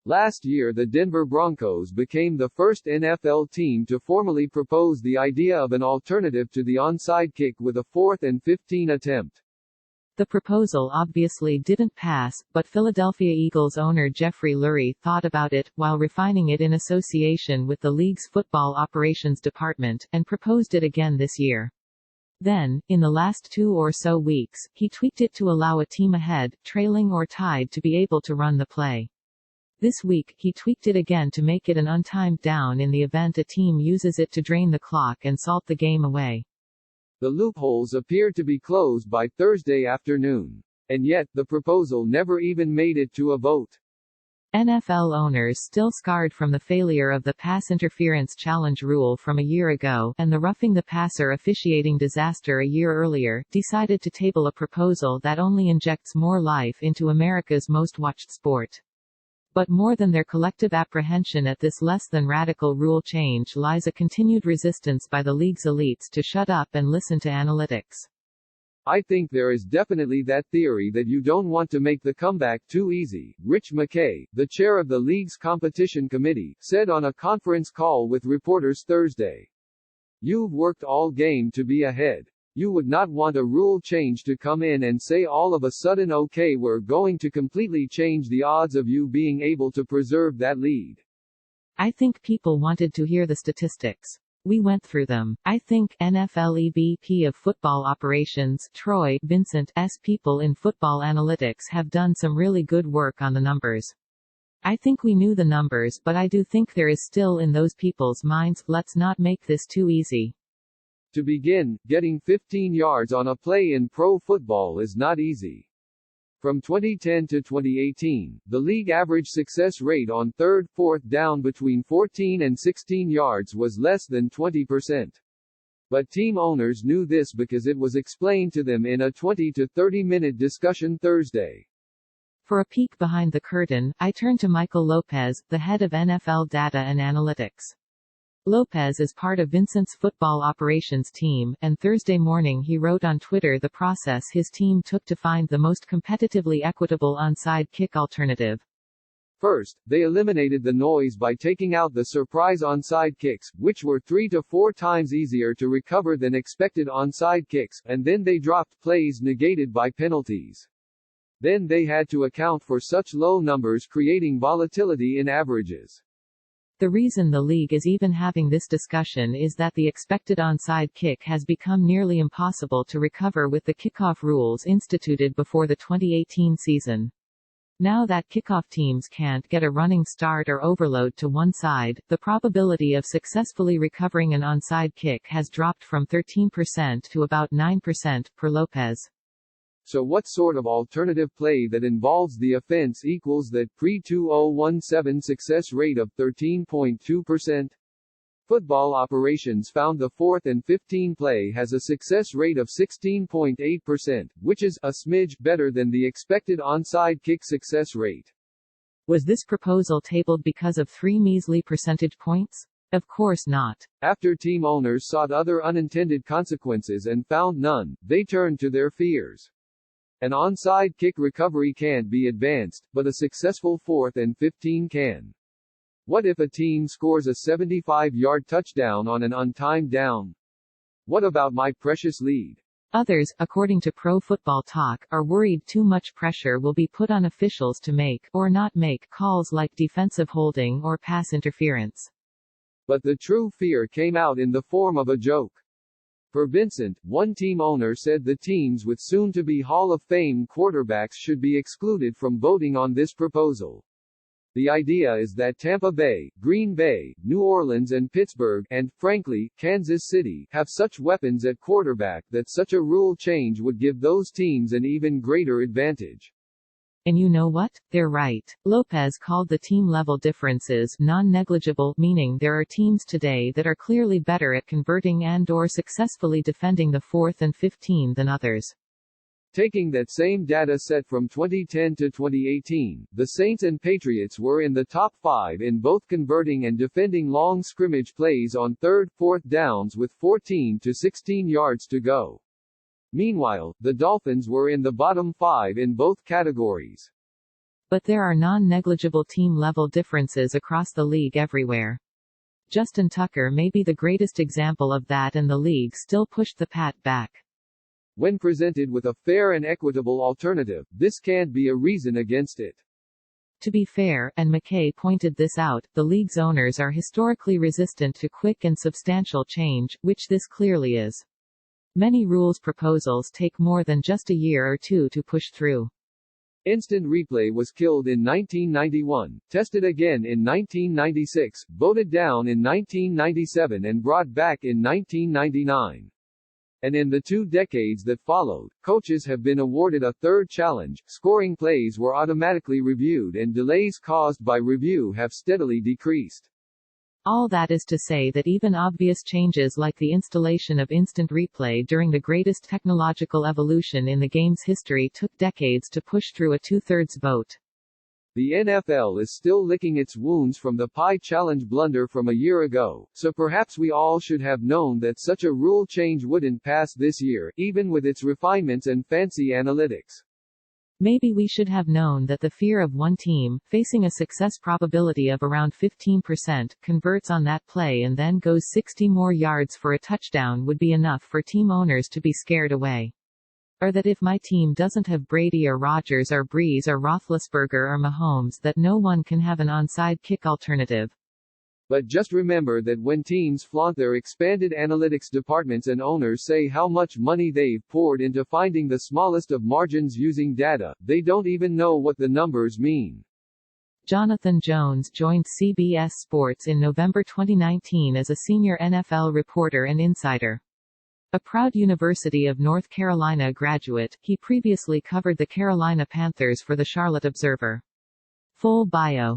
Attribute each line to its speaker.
Speaker 1: Last year the Denver Broncos became the first NFL team to formally propose the idea of an alternative to the onside kick with a 4th and 15 attempt.
Speaker 2: The proposal obviously didn't pass, but Philadelphia Eagles owner Jeffrey Lurie thought about it, while refining it in association with the league's football operations department, and proposed it again this year. Then, in the last 2 or so weeks, he tweaked it to allow a team ahead, trailing or tied to be able to run the play. This week, he tweaked it again to make it an untimed down in the event a team uses it to drain the clock and salt the game away.
Speaker 1: The loopholes appeared to be closed by Thursday afternoon. And yet, the proposal never even made it to a vote.
Speaker 2: NFL owners still scarred from the failure of the pass interference challenge rule from a year ago, and the roughing the passer officiating disaster a year earlier, decided to table a proposal that only injects more life into America's most watched sport. But more than their collective apprehension at this less than radical rule change lies a continued resistance by the league's elites to shut up and listen to analytics.
Speaker 1: I think there is definitely that theory that you don't want to make the comeback too easy, Rich McKay, the chair of the league's competition committee, said on a conference call with reporters Thursday. You've worked all game to be ahead. You would not want a rule change to come in and say all of a sudden okay, we're going to completely change the odds of you being able to preserve that lead.
Speaker 2: I think people wanted to hear the statistics. We went through them. I think NFL EVP of Football Operations, Troy Vincent's people in football analytics have done some really good work on the numbers. I think we knew the numbers, but I do think there is still in those people's minds, let's not make this too easy.
Speaker 1: To begin, getting 15 yards on a play in pro football is not easy. From 2010 to 2018, the league average success rate on 3rd, 4th down between 14 and 16 yards was less than 20%. But team owners knew this because it was explained to them in a 20 to 30-minute discussion Thursday.
Speaker 2: For a peek behind the curtain, I turn to Michael Lopez, the head of NFL data and analytics. Lopez is part of Vincent's football operations team, and Thursday morning he wrote on Twitter the process his team took to find the most competitively equitable onside kick alternative.
Speaker 1: First, they eliminated the noise by taking out the surprise onside kicks, which were 3 to 4 times easier to recover than expected onside kicks, and then they dropped plays negated by penalties. Then they had to account for such low numbers, creating volatility in averages.
Speaker 2: The reason the league is even having this discussion is that the expected onside kick has become nearly impossible to recover with the kickoff rules instituted before the 2018 season. Now that kickoff teams can't get a running start or overload to one side, the probability of successfully recovering an onside kick has dropped from 13% to about 9%, per Lopez.
Speaker 1: So what sort of alternative play that involves the offense equals that pre-2017 success rate of 13.2%? Football Operations found the 4th and 15 play has a success rate of 16.8%, which is a smidge better than the expected onside kick success rate.
Speaker 2: Was this proposal tabled because of 3 measly percentage points? Of course not.
Speaker 1: After team owners sought other unintended consequences and found none, they turned to their fears. An onside kick recovery can't be advanced, but a successful 4th and 15 can. What if a team scores a 75-yard touchdown on an untimed down? What about my precious lead?
Speaker 2: Others, according to Pro Football Talk, are worried too much pressure will be put on officials to make, or not make, calls like defensive holding or pass interference.
Speaker 1: But the true fear came out in the form of a joke. For Vincent, one team owner said the teams with soon-to-be Hall of Fame quarterbacks should be excluded from voting on this proposal. The idea is that Tampa Bay, Green Bay, New Orleans and Pittsburgh, and, frankly, Kansas City, have such weapons at quarterback that such a rule change would give those teams an even greater advantage.
Speaker 2: And you know what? They're right. Lopez called the team-level differences non-negligible, meaning there are teams today that are clearly better at converting and/or successfully defending the 4th and 15 than others.
Speaker 1: Taking that same data set from 2010 to 2018, the Saints and Patriots were in the top 5 in both converting and defending long scrimmage plays on 3rd, 4th downs with 14 to 16 yards to go. Meanwhile, the Dolphins were in the bottom 5 in both categories.
Speaker 2: But there are non-negligible team-level differences across the league everywhere. Justin Tucker may be the greatest example of that, and the league still pushed the pat back.
Speaker 1: When presented with a fair and equitable alternative, this can't be a reason against it.
Speaker 2: To be fair, and McKay pointed this out, the league's owners are historically resistant to quick and substantial change, which this clearly is. Many rules proposals take more than just a year or two to push through.
Speaker 1: Instant replay was killed in 1991, tested again in 1996, voted down in 1997 and brought back in 1999. And in the 2 decades that followed, coaches have been awarded a third challenge, scoring plays were automatically reviewed, and delays caused by review have steadily decreased.
Speaker 2: All that is to say that even obvious changes like the installation of instant replay during the greatest technological evolution in the game's history took decades to push through a 2/3 vote.
Speaker 1: The NFL is still licking its wounds from the pie challenge blunder from a year ago, so perhaps we all should have known that such a rule change wouldn't pass this year, even with its refinements and fancy analytics.
Speaker 2: Maybe we should have known that the fear of one team, facing a success probability of around 15%, converts on that play and then goes 60 more yards for a touchdown would be enough for team owners to be scared away. Or that if my team doesn't have Brady or Rodgers or Brees or Roethlisberger or Mahomes, that no one can have an onside kick alternative.
Speaker 1: But just remember that when teams flaunt their expanded analytics departments and owners say how much money they've poured into finding the smallest of margins using data, they don't even know what the numbers mean.
Speaker 2: Jonathan Jones joined CBS Sports in November 2019 as a senior NFL reporter and insider. A proud University of North Carolina graduate, he previously covered the Carolina Panthers for the Charlotte Observer. Full bio.